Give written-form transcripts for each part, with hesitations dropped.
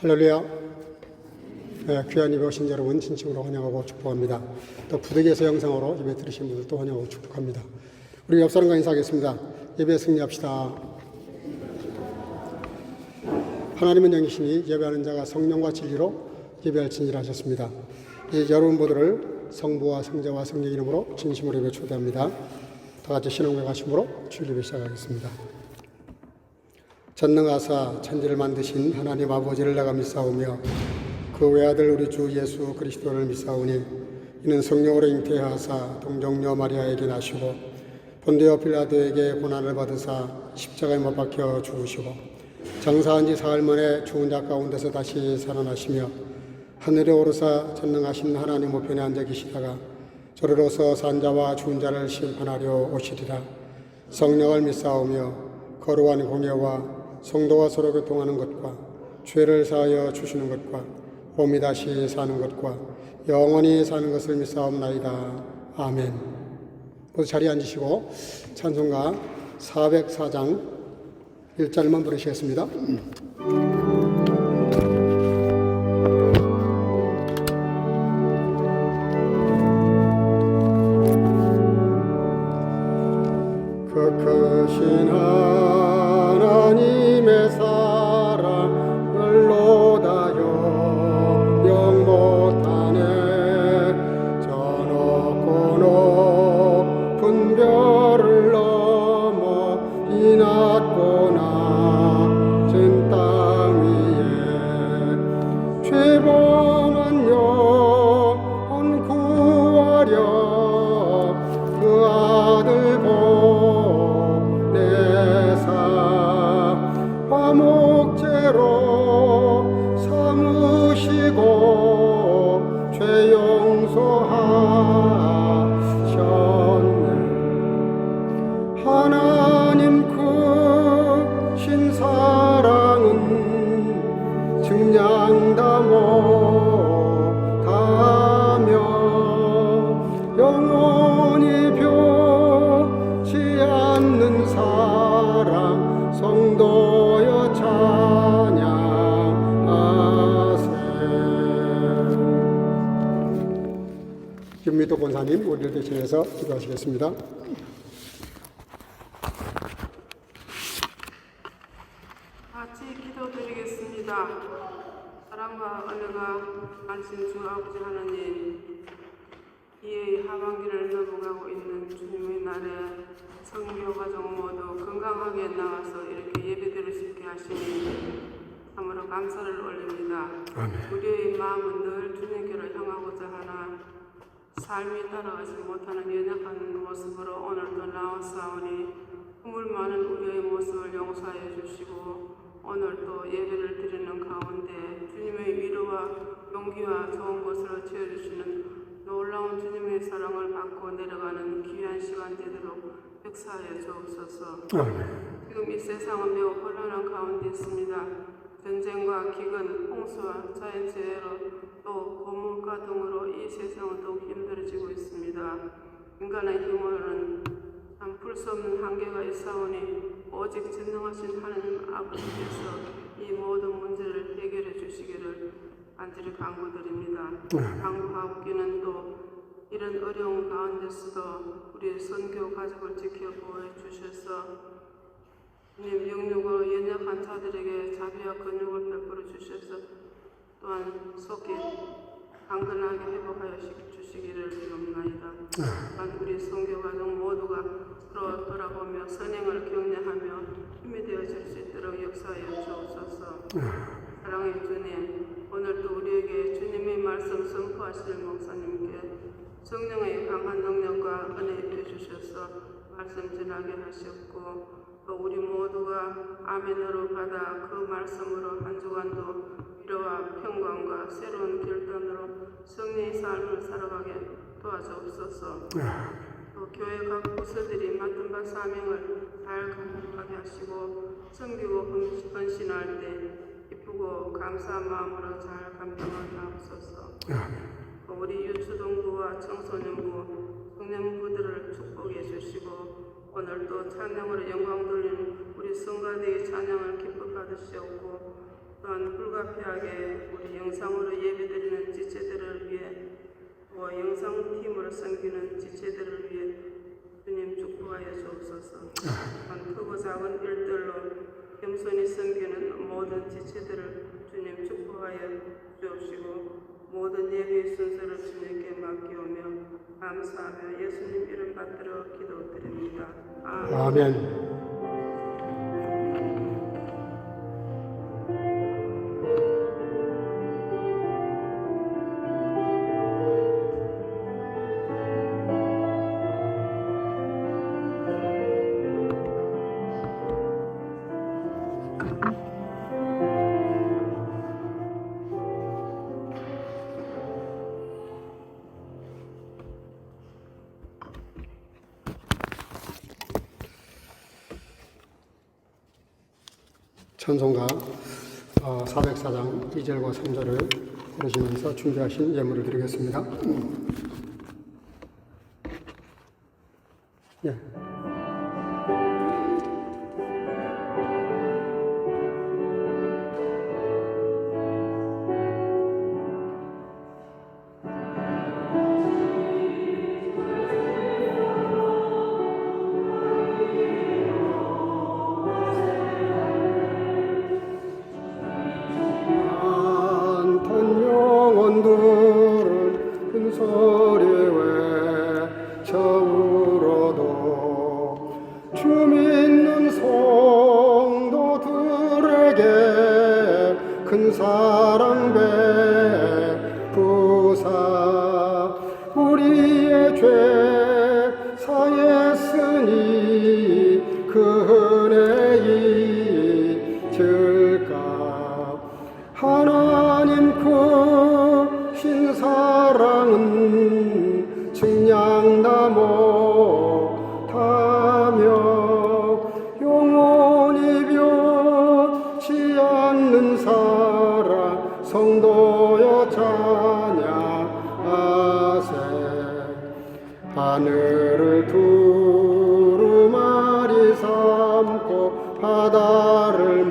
할렐루야. 귀한 예배 오신 여러분 진심으로 환영하고 축복합니다. 또 부득이해서 영상으로 예배 들으신 분들도 환영하고 축복합니다. 우리 옆 사람과 인사하겠습니다. 예배에 승리합시다. 하나님은 영이시니 예배하는 자가 성령과 진리로 예배할지니라 하셨습니다. 여러분 모두를 성부와 성자와 성령 이름으로 진심으로 예배 초대합니다. 다 같이 신앙고백 하심으로 주일 예배 시작하겠습니다. 전능하사 천지를 만드신 하나님 아버지를 내가 믿사오며 그 외아들 우리 주 예수 그리스도를 믿사오니 이는 성령으로 잉태하사 동정녀 마리아에게 나시고 본디오 빌라도에게 고난을 받으사 십자가에 못 박혀 죽으시고 장사한 지 사흘 만에 죽은 자 가운데서 다시 살아나시며 하늘에 오르사 전능하신 하나님 우편에 앉아 계시다가 저리로서 산 자와 죽은 자를 심판하려 오시리라. 성령을 믿사오며 거룩한 공예와 성도가 서로 교통하는 것과 죄를 사하여 주시는 것과 몸이 다시 사는 것과 영원히 사는 것을 믿사옵나이다. 아멘. 모두 자리에 앉으시고 찬송가 404장 1절만 부르시겠습니다. 그 크신 하나님의 사랑을 노다여 명 못하네. 저 높고 높은 별을 넘어 이 낮고 낮은 땅 위에 죄범한 영혼 구하려 그 아들 화목제로 삼으시고 죄 용서하셨네. 하나님 크신 사랑은 증량다 못하며 영원히 변치 않는 사랑 성도여 찬양하세. 김미도 권사님 우리를 대신해서 기도하시겠습니다. 같이 기도드리겠습니다. 사랑과 은혜가 많으신 주 아버지 하나님, 이의 하반기를 넘어가고 있는 주님의 날에 성교 가족 모두 건강하게 나와서 이렇게 예배드릴 수 있게 하시니 참으로 감사를 올립니다. 아멘. 우리의 마음은 늘 주님께로 향하고자 하나 삶이 따라가지 못하는 연약한 모습으로 오늘도 나왔사오니 허물 많은 우리의 모습을 용서해 주시고 오늘 또 예배를 드리는 가운데 주님의 위로와 용기와 좋은 것으로 채워주시는 놀라운 주님의 사랑을 받고 내려가는 귀한 시간 되도록 역사하여 주옵소서. 지금 이 세상은 매우 혼란한 가운데 있습니다. 전쟁과 기근, 홍수와 자연재해로 또 고문과 등으로 이 세상은 더욱 힘들어지고 있습니다. 인간의 힘으로는 참 풀 수 없는 한계가 있사오니 오직 전능하신 하나님 아버지께서 이 모든 문제를 해결해 주시기를 간절히 간구드립니다. 간구하옵기는 또 이런 어려운 가운데서도 우리의 선교 가족을 지켜 보호해 주셔서 주님 영육으로 연약한 자들에게 자비와 근육을 베풀어 주셔서 또한 속히 강건하게 회복하여 주시기를 비옵나이다. 또한 우리 선교 가족 모두가 서로 돌아보며 선행을 격려하며 힘이 되어질 수 있도록 역사하여 주옵소서. 사랑의 주님, 오늘도 우리에게 주님의 말씀 선포하실 목사님께 성령의 강한 능력과 은혜 입혀주셔서 말씀 전하게 하셨고 또 우리 모두가 아멘으로 받아 그 말씀으로 한 주간도 위로와 평강과 새로운 결단으로 승리의 삶을 살아가게 도와주옵소서. 또 교회 각 부서들이 맡은 바 사명을 잘 감당하게 하시고 섬기고 헌신할 때 기쁘고 감사한 마음으로 잘 감당하게 하옵소서. 우리 유초동부와 청소년부, 청년부들을 축복해 주시고 오늘도 찬양으로 영광 돌리는 우리 성가대의 찬양을 기뻐 받으시옵고 또한 불가피하게 우리 영상으로 예배드리는 지체들을 위해 또 영상팀으로 섬기는 지체들을 위해 주님 축복하여 주옵소서. 또한 크고 작은 일들로 겸손히 섬기는 모든 지체들을 주님 축복하여 주옵시고 모든 예배의 순서를 주님께 맡기오며 감사하며 예수님 이름 받들어 기도드립니다. 아멘. 아멘. 찬송가 404장 2절과 3절을 부르시면서 준비하신 예물을 드리겠습니다. 예. 영혼들은 큰 소리 외쳐울어도 주 믿는 성도들에게 큰 사랑 베푸사 우리의 죄 사했으니 그 은혜 잊을까 하나님 크신 사랑은 측량다 못하며 영원히 변치 않는 사랑 성도여 찬양하세 하늘을 두루마리 삼고 바다를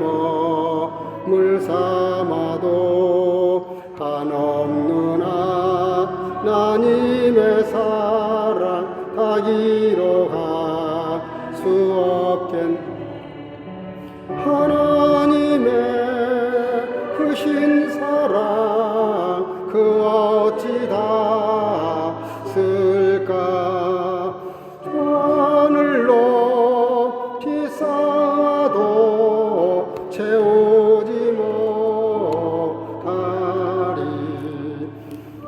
물 삼아도 한없는 하나님의 사랑 다 이뤄갈 수 없겠 하나님의 크신 사랑 그 어찌 닿을까 하늘 높이 쌓아도 채우지 못하리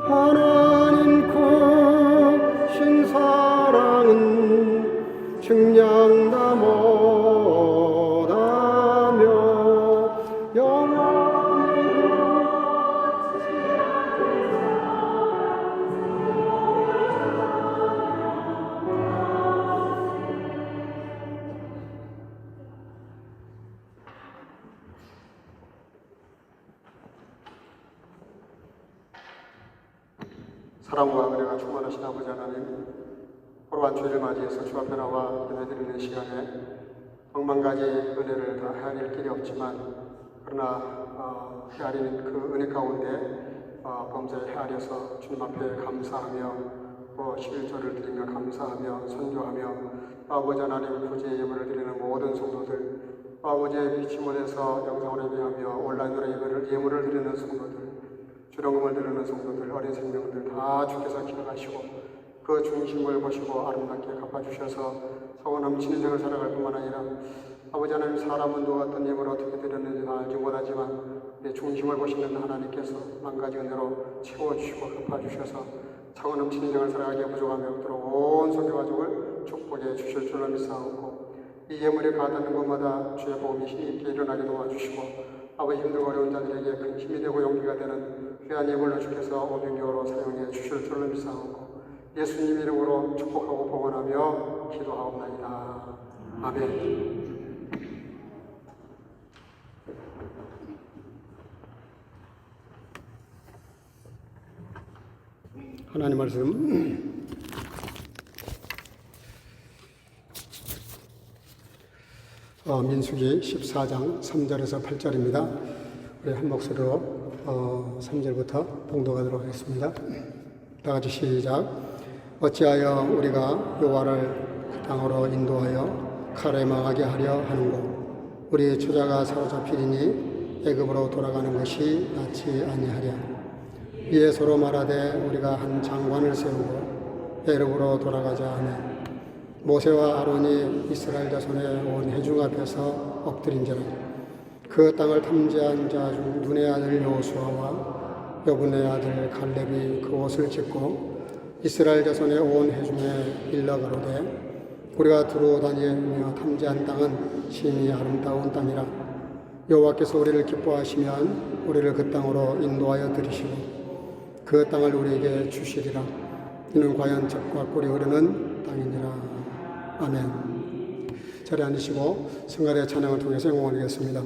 하나님 크신 사랑은 측량다 못하며 영원히 사랑과 은혜가 충만하신 아버지 하나님, 호로한 주일을 맞이해서 주 앞에 나와 예배드리는 시간에 억만가지 은혜를 다 헤아릴 길이 없지만 그러나 헤아리는 그 은혜 가운데 범사에 헤아려서 주님 앞에 감사하며 또 11조를 드리며 감사하며 선교하며 아버지 하나님 구제의 예물을 드리는 모든 성도들 아버지의 비치못에서 영상으로 예배하며 온라인으로 예물을 드리는 성도들 주령금을 드리는 성도들 어린 생명들 다 주께서 기억하시고 그 중심을 보시고 아름답게 갚아주셔서 사고 넘치는 생을 살아갈 뿐만 아니라 아버지 하나님 사람은 누가 어떤 예물을 어떻게 드렸는지 다 알지 못하지만 내 중심을 보시는 하나님께서 만가지 은혜로 채워주시고 갚아주셔서 사고 넘치는 생을 살아가게 부족함이 없도록 온 성교가족을 축복해 주실 줄로 믿사옵고 이 예물이 가닿는 곳마다 주의 복음이 힘이 있게 일어나게 도와주시고 아버지 힘들고 어려운 자들에게 큰 힘이 되고 용기가 되는 귀한 예물로 주께서 오병이어로 사용해 주실 줄로 믿사옵고 예수님 이름으로 축복하고 봉헌하며 기도하옵나이다. 아멘. 하나님 말씀 민수기 14장 3절에서 8절입니다. 우리 한 목소리로 3절부터 봉독하도록 하겠습니다. 다 같이 시작. 어찌하여 우리가 여호와를 그 땅으로 인도하여 칼에 망하게 하려 하는고 우리 처자가 사로잡히리니 애굽으로 돌아가는 것이 낫지 아니하랴. 이에 서로 말하되 우리가 한 장관을 세우고 애굽으로 돌아가자 하며 모세와 아론이 이스라엘 자손의 온 회중 앞에서 엎드린지라. 그 땅을 탐지한 자 중 눈의 아들 여호수아와 여분의 아들 갈렙이 그 옷을 찢고 이스라엘 자손의 온 회중에 일러 가로되 우리가 두루 다니며 탐지한 땅은 심히 아름다운 땅이라. 여호와께서 우리를 기뻐하시면 우리를 그 땅으로 인도하여 들이시고 그 땅을 우리에게 주시리라. 이는 과연 젖과 꿀이 흐르는 땅이니라. 아멘. 자리에 앉으시고 성가대 찬양을 통해서 영광하겠습니다.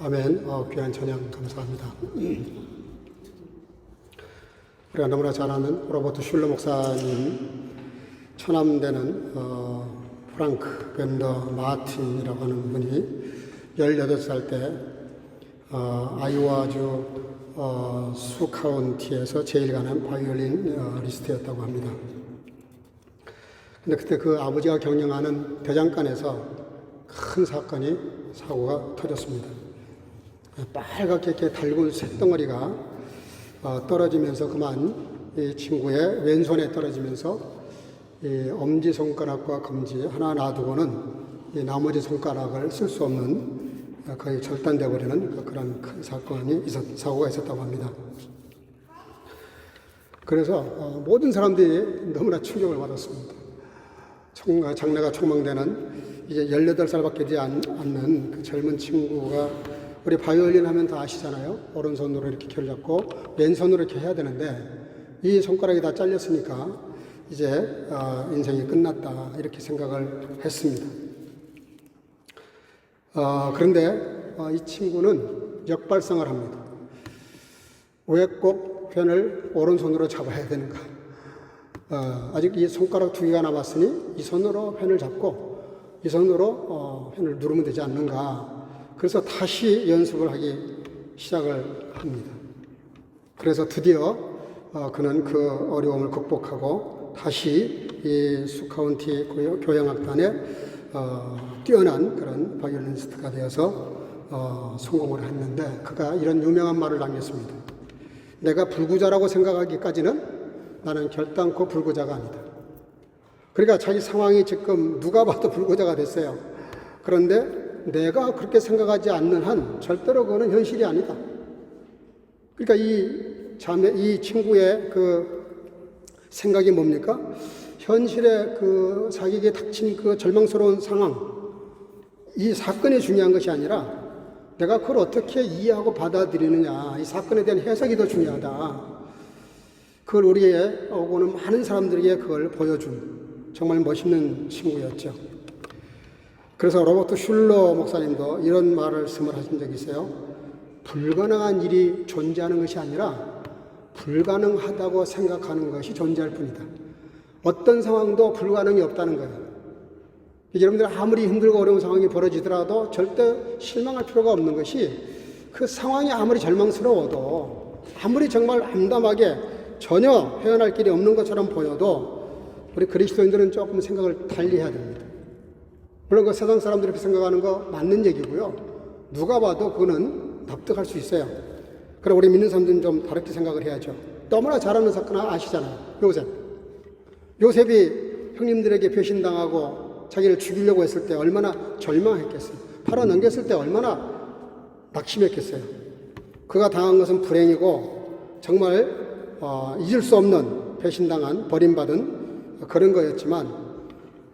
아멘. 귀한 찬양 감사합니다. 우리가 너무나 잘 아는 로버트 슐러 목사님 처남되는 프랑크 벤더 마틴이라고 하는 분이 18살 때 아이오와주 수 카운티에서 제일 가난 바이올린 리스트였다고 합니다. 근데 그때 그 아버지가 경영하는 대장간에서 큰 사고가 터졌습니다. 빨갛게 이렇게 달군 쇳덩어리가 떨어지면서 그만 이 친구의 왼손에 떨어지면서 이 엄지손가락과 검지 하나 놔두고는 이 나머지 손가락을 쓸 수 없는 거의 절단되어 버리는 그런 큰 사고가 있었다고 합니다. 그래서 모든 사람들이 너무나 충격을 받았습니다. 장래가 촉망되는 이제 18살밖에 되지 않는 그 젊은 친구가 우리 바이올린 하면 다 아시잖아요. 오른손으로 이렇게 켜를 잡고 왼손으로 이렇게 해야 되는데 이 손가락이 다 잘렸으니까 이제 인생이 끝났다 이렇게 생각을 했습니다. 그런데 이 친구는 역발상을 합니다. 왜 꼭 펜을 오른손으로 잡아야 되는가? 아직 이 손가락 2개가 남았으니 이 손으로 펜을 잡고 이 손으로 펜을 누르면 되지 않는가? 그래서 다시 연습을 하기 시작을 합니다. 그래서 드디어 그는 그 어려움을 극복하고 다시 이 수카운티 교향악단에 뛰어난 그런 바이올리니스트가 되어서 성공을 했는데, 그가 이런 유명한 말을 남겼습니다. 내가 불구자라고 생각하기까지는 나는 결단코 불구자가 아니다. 그러니까 자기 상황이 지금 누가 봐도 불구자가 됐어요. 그런데 내가 그렇게 생각하지 않는 한 절대로 그거는 현실이 아니다. 그러니까 이 친구의 그 생각이 뭡니까? 현실에 그 자기에게 닥친 그 절망스러운 상황, 이 사건이 중요한 것이 아니라 내가 그걸 어떻게 이해하고 받아들이느냐, 이 사건에 대한 해석이 더 중요하다. 그걸 우리의 오고는 많은 사람들에게 그걸 보여준 정말 멋있는 친구였죠. 그래서 로버트 슐러 목사님도 이런 말씀을 하신 적이 있어요. 불가능한 일이 존재하는 것이 아니라 불가능하다고 생각하는 것이 존재할 뿐이다. 어떤 상황도 불가능이 없다는 거예요. 여러분들 아무리 힘들고 어려운 상황이 벌어지더라도 절대 실망할 필요가 없는 것이, 그 상황이 아무리 절망스러워도, 아무리 정말 암담하게 전혀 헤어날 길이 없는 것처럼 보여도 우리 그리스도인들은 조금 생각을 달리 해야 됩니다. 물론 그 세상 사람들이 생각하는 거 맞는 얘기고요. 누가 봐도 그거는 납득할 수 있어요. 그럼 우리 믿는 사람들은 좀 다르게 생각을 해야죠. 너무나 잘 아는 사건 아시잖아요. 요셉이 형님들에게 배신당하고 자기를 죽이려고 했을 때 얼마나 절망했겠어요. 팔아 넘겼을 때 얼마나 낙심했겠어요. 그가 당한 것은 불행이고 정말 잊을 수 없는 배신당한 버림받은 그런 거였지만,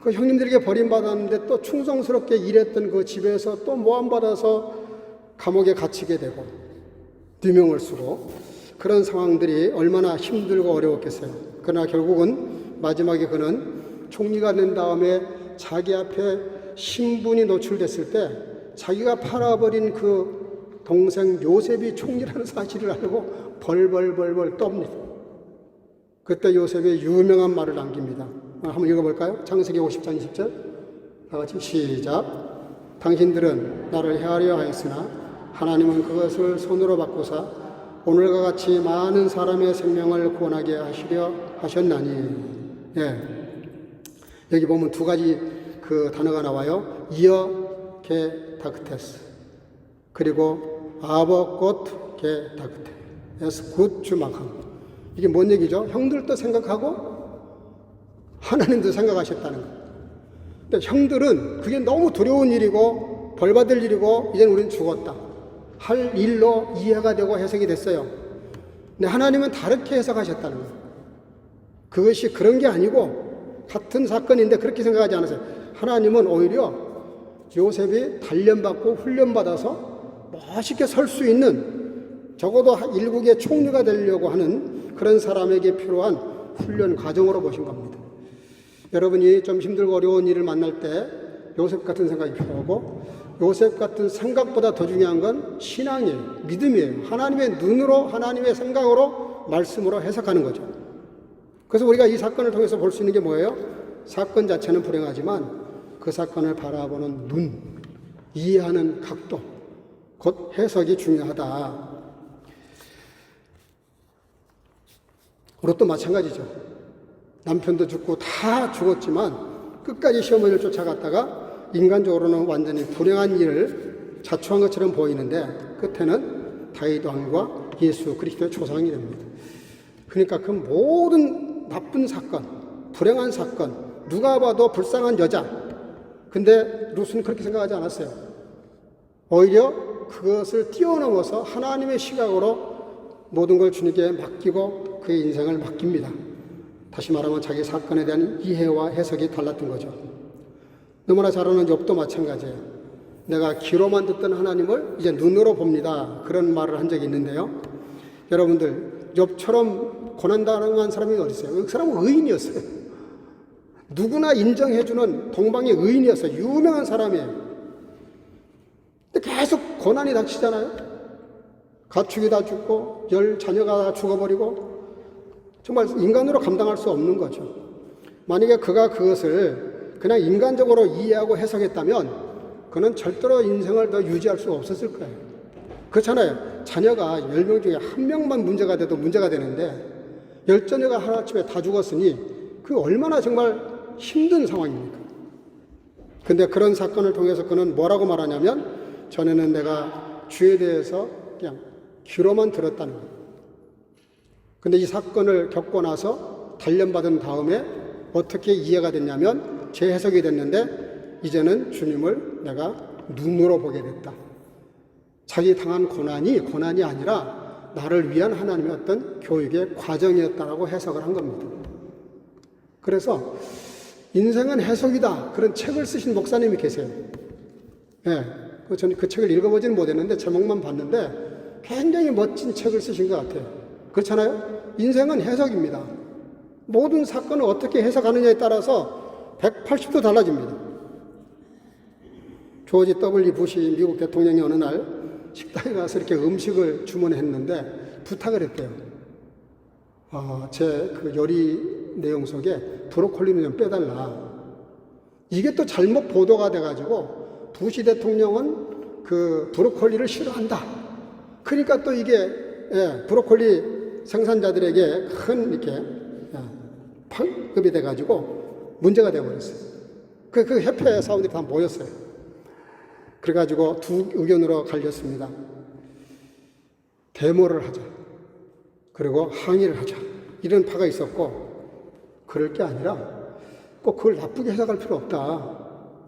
그 형님들에게 버림받았는데 또 충성스럽게 일했던 그 집에서 또 모함받아서 감옥에 갇히게 되고 누명을 쓰고, 그런 상황들이 얼마나 힘들고 어려웠겠어요. 그러나 결국은 마지막에 그는 총리가 된 다음에 자기 앞에 신분이 노출됐을 때 자기가 팔아버린 그 동생 요셉이 총리라는 사실을 알고 벌벌 떱니다. 그때 요셉이 유명한 말을 남깁니다. 한번 읽어볼까요? 창세기 50장 20절. 다 같이 시작. 당신들은 나를 헤아려 하였으나 하나님은 그것을 손으로 바꾸사 오늘과 같이 많은 사람의 생명을 구원하게 하시려 하셨나니. 여기 보면 두 가지 그 단어가 나와요. 이어 게 다크테스, 그리고 아버 곧 게 다크테 에스 굿 주막함. 이게 뭔 얘기죠? 형들도 생각하고 하나님도 생각하셨다는 거예요. 근데 형들은 그게 너무 두려운 일이고 벌받을 일이고 이제는 우리는 죽었다 할 일로 이해가 되고 해석이 됐어요. 근데 하나님은 다르게 해석하셨다는 거예요. 그것이 그런 게 아니고 같은 사건인데 그렇게 생각하지 않으세요. 하나님은 오히려 요셉이 단련받고 훈련받아서 멋있게 설 수 있는, 적어도 일국의 총리가 되려고 하는 그런 사람에게 필요한 훈련 과정으로 보신 겁니다. 여러분이 좀 힘들고 어려운 일을 만날 때 요셉 같은 생각이 필요하고, 요셉 같은 생각보다 더 중요한 건 신앙이에요. 믿음이에요. 하나님의 눈으로, 하나님의 생각으로, 말씀으로 해석하는 거죠. 그래서 우리가 이 사건을 통해서 볼 수 있는 게 뭐예요? 사건 자체는 불행하지만 그 사건을 바라보는 눈, 이해하는 각도, 곧 해석이 중요하다. 롯도 마찬가지죠. 남편도 죽고 다 죽었지만 끝까지 시어머니를 쫓아갔다가 인간적으로는 완전히 불행한 일을 자초한 것처럼 보이는데 끝에는 다윗 왕과 예수 그리스도의 조상이 됩니다. 그러니까 그 모든 나쁜 사건, 불행한 사건, 누가 봐도 불쌍한 여자, 근데 룻은 그렇게 생각하지 않았어요. 오히려 그것을 뛰어넘어서 하나님의 시각으로 모든 걸 주님께 맡기고 그의 인생을 맡깁니다. 다시 말하면 자기 사건에 대한 이해와 해석이 달랐던 거죠. 너무나 잘 아는 욥도 마찬가지예요. 내가 귀로만 듣던 하나님을 이제 눈으로 봅니다. 그런 말을 한 적이 있는데요. 여러분들, 욥처럼 고난당한 사람이 어디 있어요? 그 사람은 의인이었어요. 누구나 인정해주는 동방의 의인이었어요. 유명한 사람이에요. 근데 계속 고난이 닥치잖아요. 가축이 다 죽고 10 자녀가 다 죽어버리고 정말 인간으로 감당할 수 없는 거죠. 만약에 그가 그것을 그냥 인간적으로 이해하고 해석했다면 그는 절대로 인생을 더 유지할 수 없었을 거예요. 그렇잖아요. 자녀가 10명 중에 1명만 문제가 돼도 문제가 되는데 10자녀가 하루아침에 다 죽었으니 그 얼마나 정말 힘든 상황입니까? 근데 그런 사건을 통해서 그는 뭐라고 말하냐면 전에는 내가 주에 대해서 그냥 귀로만 들었다는 거예요. 근데 이 사건을 겪고 나서 단련받은 다음에 어떻게 이해가 됐냐면 재해석이 됐는데 이제는 주님을 내가 눈으로 보게 됐다. 자기 당한 고난이 아니라 나를 위한 하나님의 어떤 교육의 과정이었다라고 해석을 한 겁니다. 그래서 인생은 해석이다. 그런 책을 쓰신 목사님이 계세요. 네, 저는 그 책을 읽어보지는 못했는데 제목만 봤는데 굉장히 멋진 책을 쓰신 것 같아요. 그렇잖아요? 인생은 해석입니다. 모든 사건을 어떻게 해석하느냐에 따라서 180도 달라집니다. 조지 W. 부시 미국 대통령이 어느 날 식당에 가서 이렇게 음식을 주문했는데 부탁을 했대요. 제 그 요리 내용 속에 브로콜리는 좀 빼달라. 이게 또 잘못 보도가 돼가지고 부시 대통령은 그 브로콜리를 싫어한다. 그러니까 또 이게 브로콜리 생산자들에게 큰 이렇게 판급이 돼가지고 문제가 돼버렸어요. 그 협회 사원들이 다 모였어요. 그래가지고 두 의견으로 갈렸습니다. 데모를 하자. 그리고 항의를 하자. 이런 파가 있었고, 그럴 게 아니라 꼭 그걸 나쁘게 해석할 필요 없다.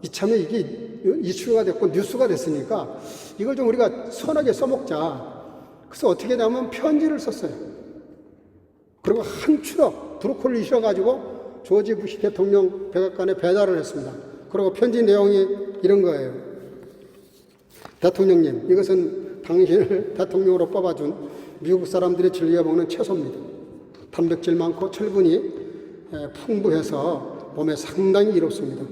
이참에 이게 이슈가 됐고 뉴스가 됐으니까 이걸 좀 우리가 선하게 써먹자. 그래서 어떻게 하냐면 편지를 썼어요. 그리고 한 추럭 브로콜리 씌워가지고 조지 부시 대통령 백악관에 배달을 했습니다. 그리고 편지 내용이 이런 거예요. 대통령님, 이것은 당신을 대통령으로 뽑아준 미국 사람들이 즐겨 먹는 채소입니다. 단백질 많고 철분이 풍부해서 몸에 상당히 이롭습니다.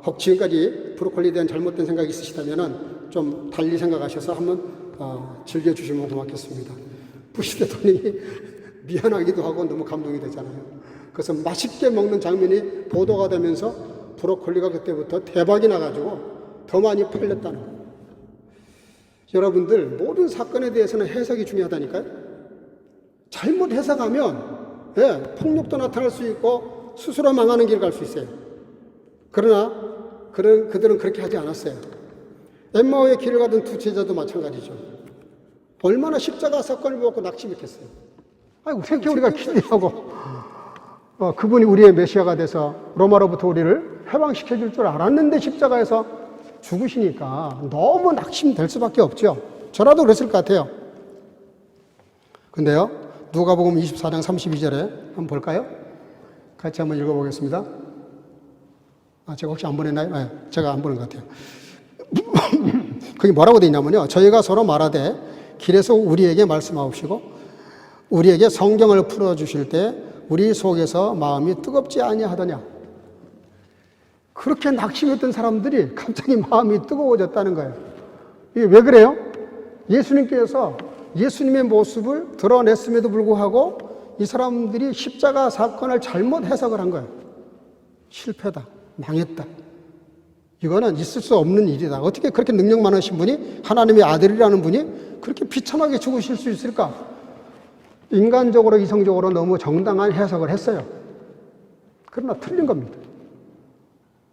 혹 지금까지 브로콜리에 대한 잘못된 생각이 있으시다면 좀 달리 생각하셔서 한번 즐겨주시면 고맙겠습니다. 부시 대통령이 미안하기도 하고 너무 감동이 되잖아요. 그래서 맛있게 먹는 장면이 보도가 되면서 브로콜리가 그때부터 대박이 나가지고 더 많이 팔렸다는 거예요. 여러분들 모든 사건에 대해서는 해석이 중요하다니까요. 잘못 해석하면 폭력도 나타날 수 있고 스스로 망하는 길을 갈 수 있어요. 그러나 그들은 그렇게 하지 않았어요. 엠마오의 길을 가던 두 제자도 마찬가지죠. 얼마나 십자가 사건을 보고 낙심했겠어요. 어떻게 우리가 기대하고 그분이 우리의 메시아가 돼서 로마로부터 우리를 해방시켜 줄 줄 알았는데 십자가에서 죽으시니까 너무 낙심될 수밖에 없죠. 저라도 그랬을 것 같아요. 근데요, 누가복음 24장 32절에 한번 볼까요? 같이 한번 읽어보겠습니다. 제가 혹시 안 보냈나요? 제가 안 보낸 것 같아요. 거기 뭐라고 되어 있냐면요, 저희가 서로 말하되 길에서 우리에게 말씀하옵시고 우리에게 성경을 풀어주실 때 우리 속에서 마음이 뜨겁지 아니하더냐. 그렇게 낙심했던 사람들이 갑자기 마음이 뜨거워졌다는 거예요. 이게 왜 그래요? 예수님께서 예수님의 모습을 드러냈음에도 불구하고 이 사람들이 십자가 사건을 잘못 해석을 한 거예요. 실패다, 망했다. 이거는 있을 수 없는 일이다. 어떻게 그렇게 능력 많으신 분이, 하나님의 아들이라는 분이 그렇게 비참하게 죽으실 수 있을까? 인간적으로, 이성적으로 너무 정당한 해석을 했어요. 그러나 틀린 겁니다.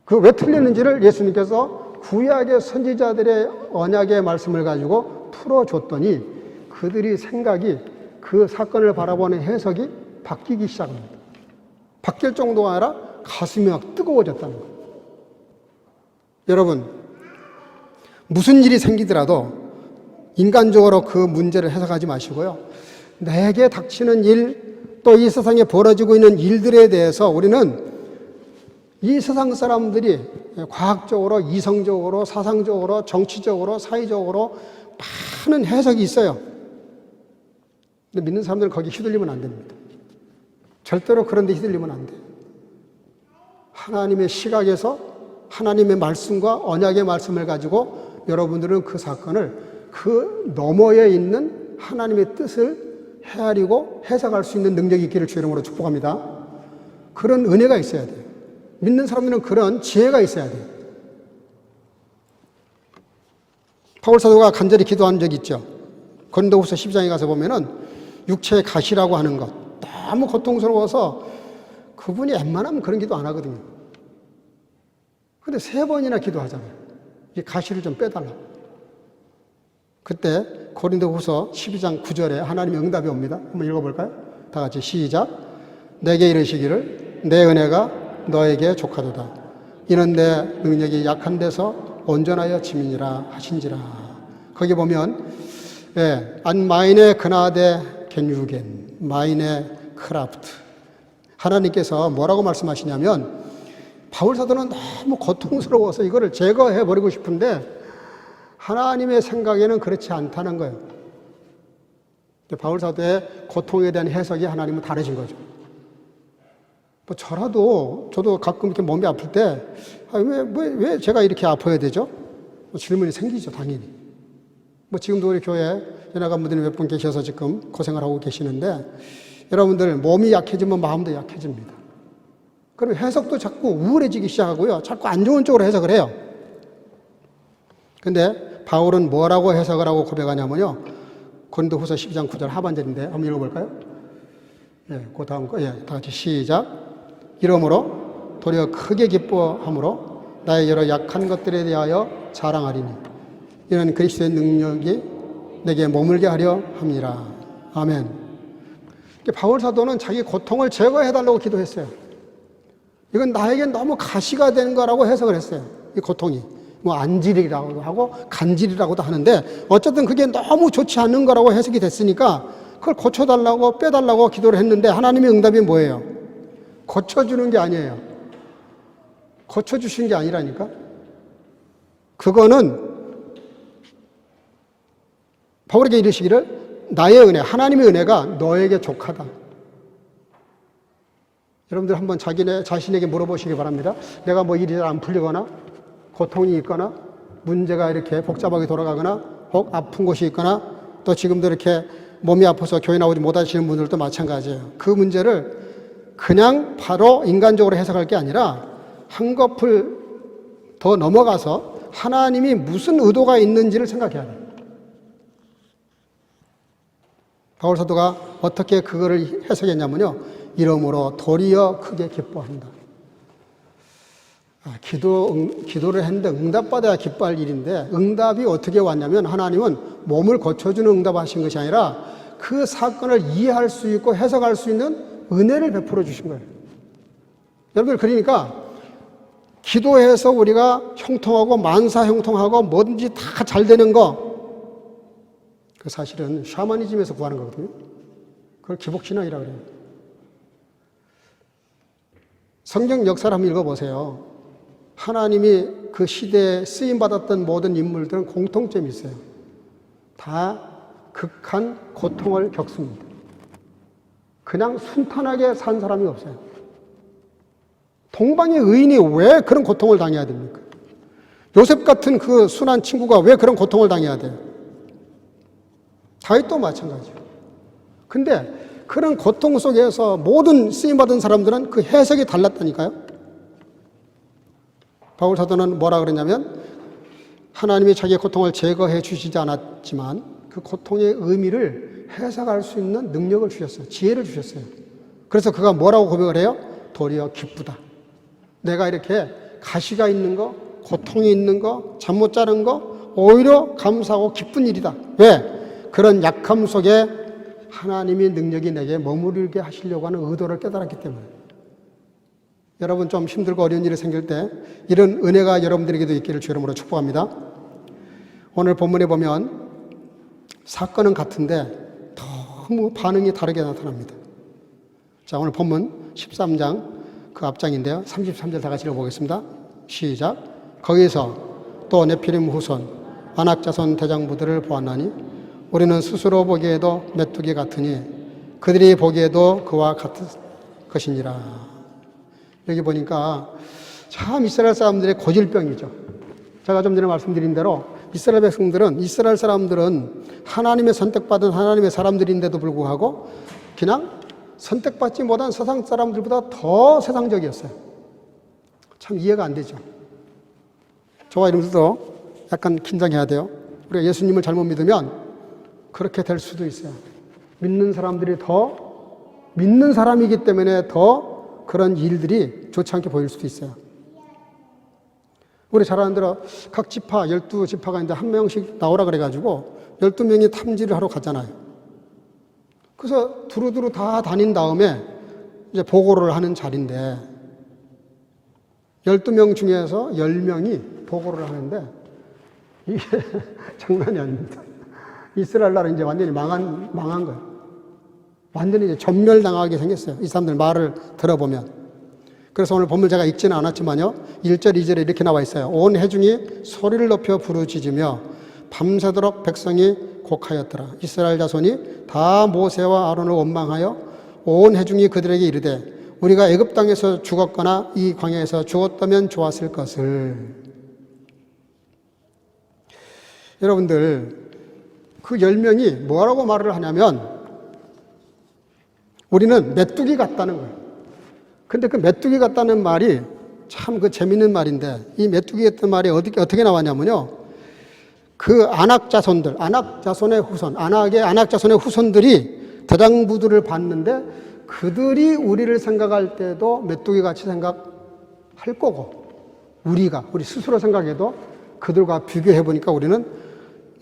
그 왜 틀렸는지를 예수님께서 구약의 선지자들의 언약의 말씀을 가지고 풀어줬더니 그들이 생각이, 그 사건을 바라보는 해석이 바뀌기 시작합니다. 바뀔 정도가 아니라 가슴이 막 뜨거워졌다는 거예요. 여러분, 무슨 일이 생기더라도 인간적으로 그 문제를 해석하지 마시고요. 내게 닥치는 일, 또 이 세상에 벌어지고 있는 일들에 대해서 우리는 이 세상 사람들이 과학적으로, 이성적으로, 사상적으로, 정치적으로, 사회적으로 많은 해석이 있어요. 근데 믿는 사람들은 거기 휘둘리면 안 됩니다. 절대로 그런 데 휘둘리면 안 돼요. 하나님의 시각에서 하나님의 말씀과 언약의 말씀을 가지고 여러분들은 그 사건을 그 너머에 있는 하나님의 뜻을 헤아리고 해석할 수 있는 능력이 있기를 주 이름으로 축복합니다. 그런 은혜가 있어야 돼요. 믿는 사람들은 그런 지혜가 있어야 돼요. 바울 사도가 간절히 기도한 적이 있죠. 고린도후서 12장에 가서 보면은 육체의 가시라고 하는 것, 너무 고통스러워서 그분이 웬만하면 그런 기도 안 하거든요. 근데 3번이나 기도하잖아요. 이 가시를 좀 빼달라. 그때 고린도후서 12장 9절에 하나님의 응답이 옵니다. 한번 읽어볼까요? 다 같이 시작. 내게 이르시기를 내 은혜가 너에게 족하도다. 이는 내 능력이 약한 데서 온전하여 짐이니라 하신지라. 거기 보면 an meine Gnade genügen, meine Kraft. 하나님께서 뭐라고 말씀하시냐면 바울 사도는 너무 고통스러워서 이거를 제거해 버리고 싶은데 하나님의 생각에는 그렇지 않다는 거예요. 바울 사도의 고통에 대한 해석이 하나님은 다르신 거죠. 뭐 저도 가끔 이렇게 몸이 아플 때 왜 제가 이렇게 아파야 되죠? 뭐 질문이 생기죠, 당연히. 뭐 지금도 우리 교회 연합관분들이 몇 분 계셔서 지금 고생을 하고 계시는데 여러분들 몸이 약해지면 마음도 약해집니다. 그럼 해석도 자꾸 우울해지기 시작하고요. 자꾸 안 좋은 쪽으로 해석을 해요. 근데 바울은 뭐라고 해석을 하고 고백하냐면요. 고린도후서 12장 9절 하반절인데 한번 읽어볼까요? 그 다음 거, 다 같이 시작. 이러므로 도리어 크게 기뻐함으로 나의 여러 약한 것들에 대하여 자랑하리니 이는 그리스도의 능력이 내게 머물게 하려 함이라. 아멘. 바울 사도는 자기 고통을 제거해달라고 기도했어요. 이건 나에겐 너무 가시가 되는 거라고 해석을 했어요. 이 고통이. 뭐 안질이라고도 하고 간질이라고도 하는데 어쨌든 그게 너무 좋지 않은 거라고 해석이 됐으니까 그걸 고쳐달라고 빼달라고 기도를 했는데 하나님의 응답이 뭐예요? 고쳐주는 게 아니에요. 고쳐주신 게 아니라니까. 그거는 바울에게 이르시기를 나의 은혜, 하나님의 은혜가 너에게 족하다. 여러분들 한번 자신에게 물어보시기 바랍니다. 내가 뭐 일이 잘 안 풀리거나 고통이 있거나 문제가 이렇게 복잡하게 돌아가거나 혹 아픈 곳이 있거나 또 지금도 이렇게 몸이 아파서 교회 나오지 못하시는 분들도 마찬가지예요. 그 문제를 그냥 바로 인간적으로 해석할 게 아니라 한꺼풀 더 넘어가서 하나님이 무슨 의도가 있는지를 생각해야 돼요. 바울 사도가 어떻게 그거를 해석했냐면요. 이러므로 도리어 크게 기뻐한다. 기도를 했는데 응답받아야 기뻐할 일인데 응답이 어떻게 왔냐면 하나님은 몸을 고쳐주는 응답하신 것이 아니라 그 사건을 이해할 수 있고 해석할 수 있는 은혜를 베풀어 주신 거예요. 여러분들 그러니까 기도해서 우리가 형통하고 만사 형통하고 뭐든지 다 잘 되는 거 그 사실은 샤머니즘에서 구하는 거거든요. 그걸 기복신앙이라고 그래요. 성경 역사를 한번 읽어보세요. 하나님이 그 시대에 쓰임받았던 모든 인물들은 공통점이 있어요. 다 극한 고통을 겪습니다. 그냥 순탄하게 산 사람이 없어요. 동방의 의인이 왜 그런 고통을 당해야 됩니까? 요셉 같은 그 순한 친구가 왜 그런 고통을 당해야 돼요? 다윗도 마찬가지예요. 근데 그런 고통 속에서 모든 쓰임받은 사람들은 그 해석이 달랐다니까요. 바울 사도는 뭐라 그러냐면 하나님이 자기의 고통을 제거해 주시지 않았지만 그 고통의 의미를 해석할 수 있는 능력을 주셨어요. 지혜를 주셨어요. 그래서 그가 뭐라고 고백을 해요? 도리어 기쁘다. 내가 이렇게 가시가 있는 거, 고통이 있는 거, 잠 못 자는 거 오히려 감사하고 기쁜 일이다. 왜? 그런 약함 속에 하나님의 능력이 내게 머무르게 하시려고 하는 의도를 깨달았기 때문에. 여러분 좀 힘들고 어려운 일이 생길 때 이런 은혜가 여러분들에게도 있기를 주 이름으로 축복합니다. 오늘 본문에 보면 사건은 같은데 너무 반응이 다르게 나타납니다. 자, 오늘 본문 13장 그 앞장인데요. 33절 다 같이 읽어보겠습니다. 시작. 거기서 또 네피림 후손 아낙자손 대장부들을 보았나니 우리는 스스로 보기에도 메뚜기 같으니 그들이 보기에도 그와 같은 것이니라. 여기 보니까 참 이스라엘 사람들의 고질병이죠. 제가 좀 전에 말씀드린 대로 이스라엘 사람들은 하나님의 선택받은 하나님의 사람들인데도 불구하고 그냥 선택받지 못한 세상 사람들보다 더 세상적이었어요. 참 이해가 안 되죠. 저와 여러분들도 약간 긴장해야 돼요. 우리가 예수님을 잘못 믿으면 그렇게 될 수도 있어요. 믿는 사람들이 더 믿는 사람이기 때문에 더 그런 일들이 좋지 않게 보일 수도 있어요. 우리 잘 아는 대로 각 지파, 12지파가 있는데 한 명씩 나오라 그래가지고 12명이 탐지를 하러 가잖아요. 그래서 두루두루 다 다닌 다음에 이제 보고를 하는 자리인데 12명 중에서 10명이 보고를 하는데 이게 장난이 아닙니다. 이스라엘 나라 이제 완전히 망한 거예요. 완전히 이제 전멸당하게 생겼어요. 이 사람들 말을 들어보면. 그래서 오늘 본문 제가 읽지는 않았지만요. 1절, 2절에 이렇게 나와 있어요. 온 회중이 소리를 높여 부르짖으며 밤새도록 백성이 곡하였더라. 이스라엘 자손이 다 모세와 아론을 원망하여 온 회중이 그들에게 이르되 우리가 애굽 땅에서 죽었거나 이 광야에서 죽었다면 좋았을 것을. 여러분들 그 10명이 뭐라고 말을 하냐면 우리는 메뚜기 같다는 거예요. 근데 그 메뚜기 같다는 말이 참 그 재밌는 말인데 이 메뚜기 같은 말이 어떻게 나왔냐면요. 그 아낙 자손들, 아낙 자손의 후손, 아낙 자손의 후손들이 대장부들을 봤는데 그들이 우리를 생각할 때도 메뚜기 같이 생각할 거고 우리 스스로 생각해도 그들과 비교해 보니까 우리는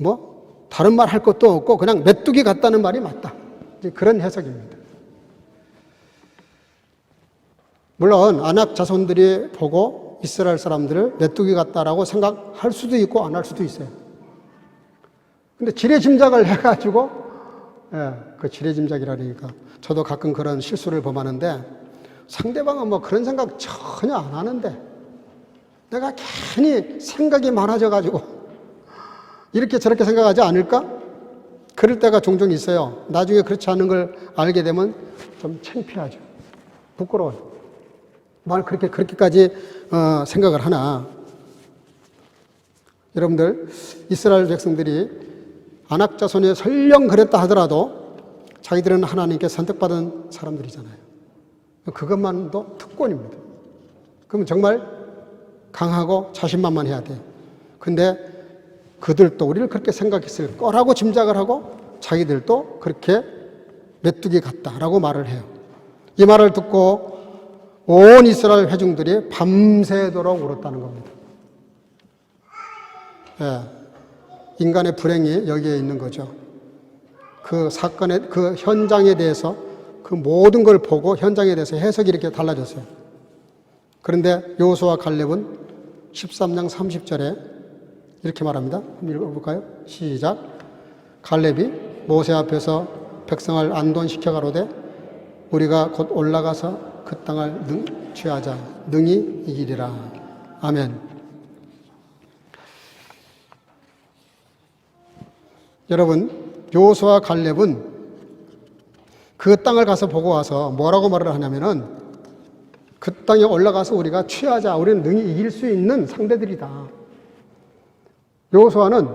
뭐 다른 말 할 것도 없고 그냥 메뚜기 같다는 말이 맞다. 이제 그런 해석입니다. 물론 아낙 자손들이 보고 이스라엘 사람들을 메뚜기 같다라고 생각할 수도 있고 안 할 수도 있어요. 근데 지레짐작을 해가지고 그 지레짐작이라니까 저도 가끔 그런 실수를 범하는데 상대방은 뭐 그런 생각 전혀 안 하는데 내가 괜히 생각이 많아져가지고 이렇게 저렇게 생각하지 않을까? 그럴 때가 종종 있어요. 나중에 그렇지 않은 걸 알게 되면 좀 창피하죠. 부끄러워요. 말 그렇게까지 생각을 하나. 여러분들 이스라엘 백성들이 아낙 자손이 설령 그랬다 하더라도 자기들은 하나님께 선택받은 사람들이잖아요. 그것만도 특권입니다. 그러면 정말 강하고 자신만만해야 돼. 근데 그들도 우리를 그렇게 생각했을 거라고 짐작을 하고 자기들도 그렇게 메뚜기 같다라고 말을 해요. 이 말을 듣고 온 이스라엘 회중들이 밤새도록 울었다는 겁니다. 인간의 불행이 여기에 있는 거죠. 그 사건의 그 현장에 대해서 그 모든 걸 보고 현장에 대해서 해석이 이렇게 달라졌어요. 그런데 여호수아와 갈렙은 13장 30절에 이렇게 말합니다. 한번 읽어볼까요? 시작. 갈렙이 모세 앞에서 백성을 안돈시켜 가로되 우리가 곧 올라가서 그 땅을 취하자. 능히 이기리라. 아멘. 여러분, 여호수아와 갈렙은 그 땅을 가서 보고 와서 뭐라고 말을 하냐면은 그 땅에 올라가서 우리가 취하자. 우리는 능히 이길 수 있는 상대들이다. 여호수아는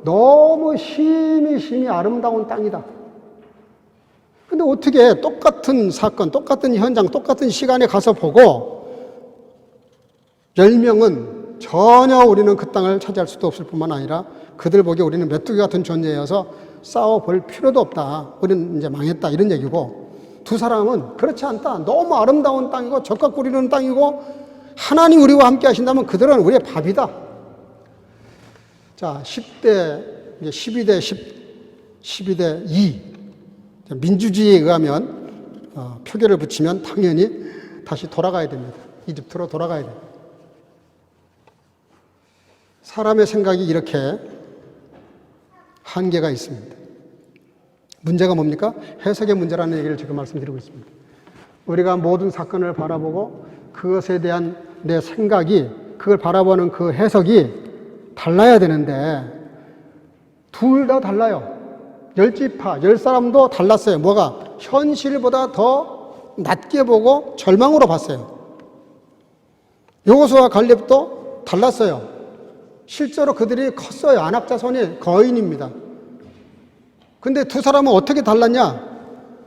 너무 심히 아름다운 땅이다. 근데 어떻게 똑같은 사건, 똑같은 현장, 똑같은 시간에 가서 보고 10명은 전혀 우리는 그 땅을 차지할 수도 없을 뿐만 아니라 그들 보기에 우리는 메뚜기 같은 존재여서 싸워볼 필요도 없다. 우리는 이제 망했다. 이런 얘기고 두 사람은 그렇지 않다. 너무 아름다운 땅이고 적각 꾸리는 땅이고 하나님 우리와 함께 하신다면 그들은 우리의 밥이다. 자, 10대, 12대 2. 민주주의에 의하면 표결을 붙이면 당연히 다시 돌아가야 됩니다. 이집트로 돌아가야 됩니다. 사람의 생각이 이렇게 한계가 있습니다. 문제가 뭡니까? 해석의 문제라는 얘기를 지금 말씀드리고 있습니다. 우리가 모든 사건을 바라보고 그것에 대한 내 생각이 그걸 바라보는 그 해석이 달라야 되는데 둘 다 달라요. 10지파, 10사람도 달랐어요. 뭐가? 현실보다 더 낮게 보고 절망으로 봤어요. 여호수아와 갈렙도 달랐어요. 실제로 그들이 컸어요. 아낙 자손이 거인입니다. 근데 두 사람은 어떻게 달랐냐?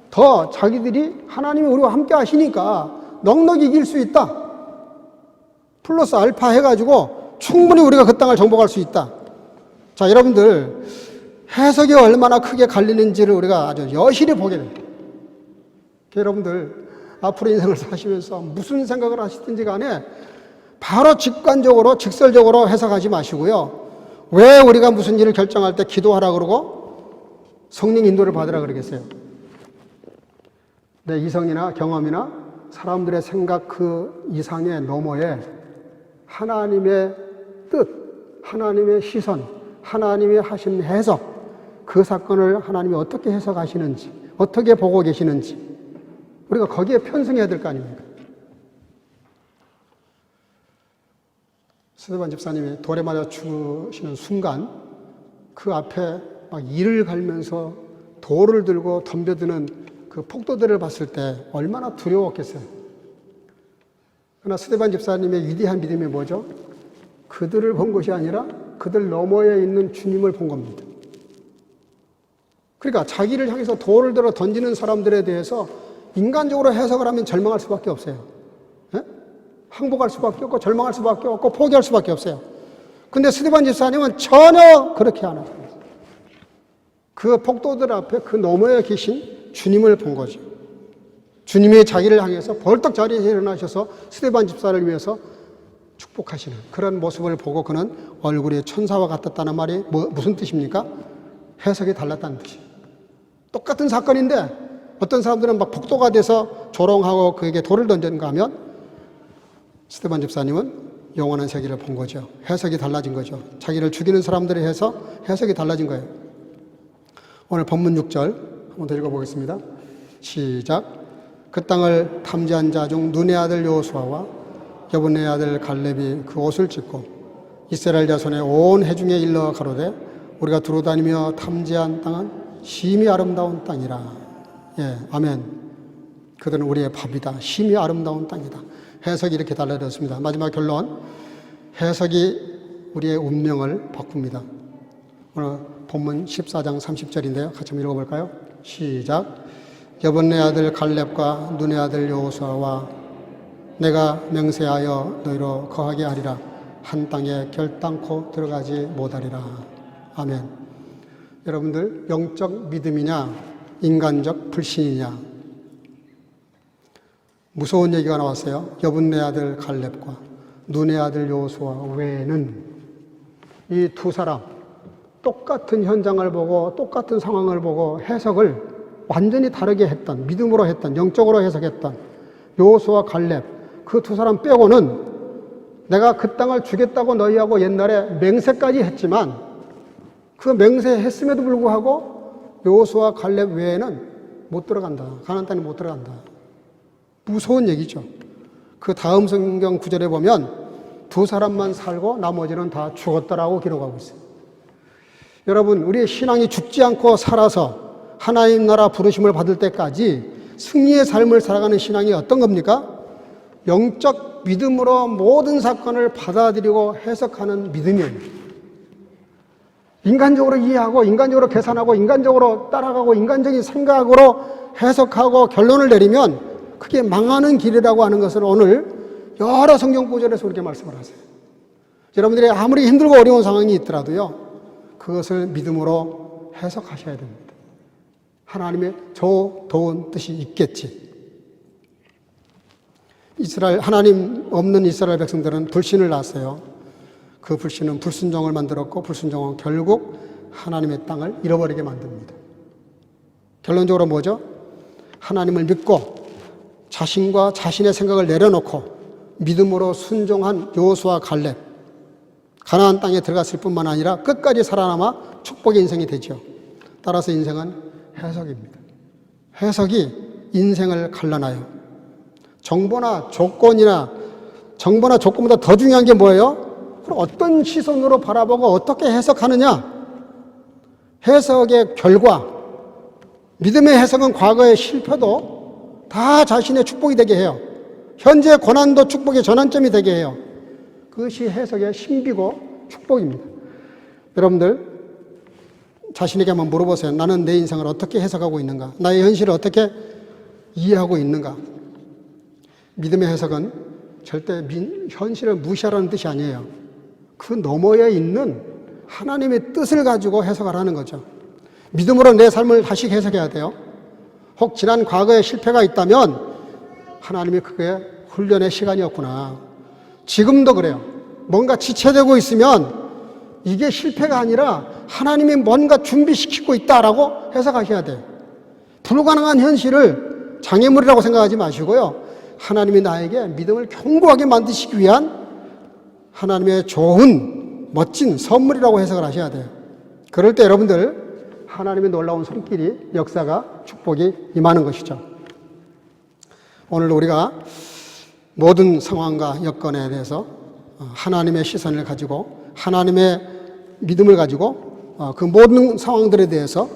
더 자기들이 하나님이 우리와 함께 하시니까 넉넉히 이길 수 있다. 플러스 알파 해가지고 충분히 우리가 그 땅을 정복할 수 있다. 자, 여러분들 해석이 얼마나 크게 갈리는지를 우리가 아주 여실히 보게 됩니다. 여러분들 앞으로 인생을 사시면서 무슨 생각을 하시든지 간에 바로 직관적으로 직설적으로 해석하지 마시고요. 왜 우리가 무슨 일을 결정할 때 기도하라 그러고 성령 인도를 받으라 그러겠어요? 내 이성이나 경험이나 사람들의 생각 그 이상의 너머에 하나님의 뜻, 하나님의 시선, 하나님이 하신 해석, 그 사건을 하나님이 어떻게 해석하시는지, 어떻게 보고 계시는지 우리가 거기에 편승해야 될 거 아닙니까? 스데반 집사님이 돌에 맞아 죽으시는 순간 그 앞에 막 이를 갈면서 돌을 들고 덤벼드는 그 폭도들을 봤을 때 얼마나 두려웠겠어요. 그러나 스데반 집사님의 위대한 믿음이 뭐죠? 그들을 본 것이 아니라 그들 너머에 있는 주님을 본 겁니다. 그러니까 자기를 향해서 돌을 들어 던지는 사람들에 대해서 인간적으로 해석을 하면 절망할 수밖에 없어요. 예? 항복할 수밖에 없고 절망할 수밖에 없고 포기할 수밖에 없어요. 근데 스데반 집사님은 전혀 그렇게 안 하죠. 그 폭도들 앞에 그 너머에 계신 주님을 본 거죠. 주님이 자기를 향해서 벌떡 자리에서 일어나셔서 스데반 집사를 위해서 축복하시는 그런 모습을 보고 그는 얼굴이 천사와 같았다는 말이 무슨 뜻입니까? 해석이 달랐다는 뜻이에요. 똑같은 사건인데 어떤 사람들은 막 폭도가 돼서 조롱하고 그에게 돌을 던졌는가 하면 스데반 집사님은 영원한 세계를 본 거죠. 해석이 달라진 거죠. 자기를 죽이는 사람들에 해서 해석이 달라진 거예요. 오늘 본문 6절 한번 더 읽어보겠습니다. 시작. 그 땅을 탐지한 자 중 눈의 아들 여호수아와 여분의 아들 갈렙이 그 옷을 찢고 이스라엘 자손의 온 회중에 일러 가로되 우리가 두루다니며 탐지한 땅은 심히 아름다운 땅이라. 예, 아멘. 그들은 우리의 밥이다. 심히 아름다운 땅이다. 해석이 이렇게 달라졌습니다. 마지막 결론. 해석이 우리의 운명을 바꿉니다. 오늘 본문 14장 30절인데요. 같이 한번 읽어볼까요? 시작. 여분의 아들 갈렙과 눈의 아들 여호수아와 내가 맹세하여 너희로 거하게 하리라. 한 땅에 결단코 들어가지 못하리라. 아멘. 여러분들 영적 믿음이냐 인간적 불신이냐. 무서운 얘기가 나왔어요. 여분의 아들 갈렙과 눈의 아들 여호수아 외에는 이 두 사람 똑같은 현장을 보고 똑같은 상황을 보고 해석을 완전히 다르게 했던, 믿음으로 했던, 영적으로 해석했던 여호수아 갈렙 그 두 사람 빼고는 내가 그 땅을 주겠다고 너희하고 옛날에 맹세까지 했지만 그 맹세했음에도 불구하고 여호수아 갈렙 외에는 못 들어간다. 가나안 땅에 못 들어간다. 무서운 얘기죠. 그 다음 성경 구절에 보면 두 사람만 살고 나머지는 다 죽었다라고 기록하고 있어요. 여러분, 우리의 신앙이 죽지 않고 살아서 하나님 나라 부르심을 받을 때까지 승리의 삶을 살아가는 신앙이 어떤 겁니까? 영적 믿음으로 모든 사건을 받아들이고 해석하는 믿음이에요. 인간적으로 이해하고 인간적으로 계산하고 인간적으로 따라가고 인간적인 생각으로 해석하고 결론을 내리면 그게 망하는 길이라고 하는 것을 오늘 여러 성경 구절에서 우리에게 말씀을 하세요. 여러분들이 아무리 힘들고 어려운 상황이 있더라도요, 그것을 믿음으로 해석하셔야 됩니다. 하나님의 좋은 뜻이 있겠지. 하나님 없는 이스라엘 백성들은 불신을 낳았어요. 그 불신은 불순종을 만들었고 불순종은 결국 하나님의 땅을 잃어버리게 만듭니다. 결론적으로 뭐죠? 하나님을 믿고 자신과 자신의 생각을 내려놓고 믿음으로 순종한 여호수아 갈렙, 가나안 땅에 들어갔을 뿐만 아니라 끝까지 살아남아 축복의 인생이 되죠. 따라서 인생은 해석입니다. 해석이 인생을 갈라놔요. 정보나 조건보다 더 중요한 게 뭐예요? 그럼 어떤 시선으로 바라보고 어떻게 해석하느냐? 해석의 결과, 믿음의 해석은 과거의 실패도 다 자신의 축복이 되게 해요. 현재 고난도 축복의 전환점이 되게 해요. 그것이 해석의 신비고 축복입니다. 여러분들 자신에게 한번 물어보세요. 나는 내 인생을 어떻게 해석하고 있는가? 나의 현실을 어떻게 이해하고 있는가? 믿음의 해석은 절대 현실을 무시하라는 뜻이 아니에요. 그 너머에 있는 하나님의 뜻을 가지고 해석하라는 거죠. 믿음으로 내 삶을 다시 해석해야 돼요. 혹 지난 과거에 실패가 있다면 하나님이 그게 훈련의 시간이었구나. 지금도 그래요. 뭔가 지체되고 있으면 이게 실패가 아니라 하나님이 뭔가 준비시키고 있다라고 해석하셔야 돼요. 불가능한 현실을 장애물이라고 생각하지 마시고요. 하나님이 나에게 믿음을 견고하게 만드시기 위한 하나님의 좋은 멋진 선물이라고 해석을 하셔야 돼요. 그럴 때 여러분들 하나님의 놀라운 손길이 역사가 축복이 임하는 것이죠. 오늘 우리가 모든 상황과 여건에 대해서 하나님의 시선을 가지고 하나님의 믿음을 가지고 그 모든 상황들에 대해서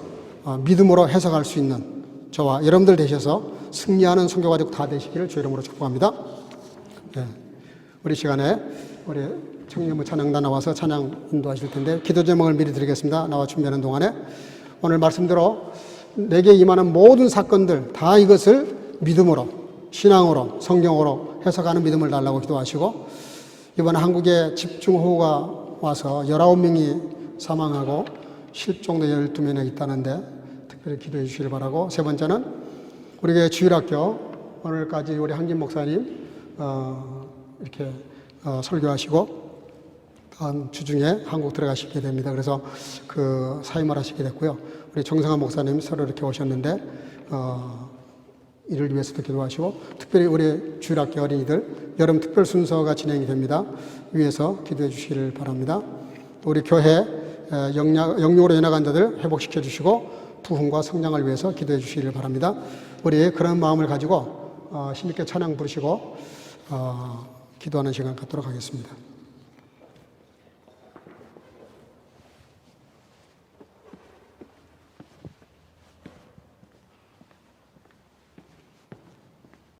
믿음으로 해석할 수 있는 저와 여러분들 되셔서 승리하는 선교가족 다 되시기를 주의 이름으로 축복합니다. 네. 우리 시간에 우리 청년부 찬양단 나와서 찬양 인도하실 텐데 기도 제목을 미리 드리겠습니다. 나와 준비하는 동안에 오늘 말씀대로 내게 임하는 모든 사건들 다 이것을 믿음으로 신앙으로 성경으로 해석하는 믿음을 달라고 기도하시고 이번 한국에 집중호우가 와서 19명이 사망하고 실종도 12명이 있다는데 특별히 기도해 주시길 바라고 세 번째는 우리 교회 주일학교 오늘까지 우리 한김 목사님 이렇게 설교하시고 다음 주 중에 한국 들어가시게 됩니다. 그래서 그 사임을 하시게 됐고요. 우리 정성환 목사님 서로 이렇게 오셨는데 이를 위해서도 기도하시고 특별히 우리 주일학교 어린이들 여름 특별 순서가 진행이 됩니다. 위해서 기도해 주시기를 바랍니다. 우리 교회 영육으로 연약한 자들 회복시켜 주시고 부흥과 성장을 위해서 기도해 주시기를 바랍니다. 우리 그런 마음을 가지고 힘있게 찬양 부르시고 기도하는 시간 갖도록 하겠습니다.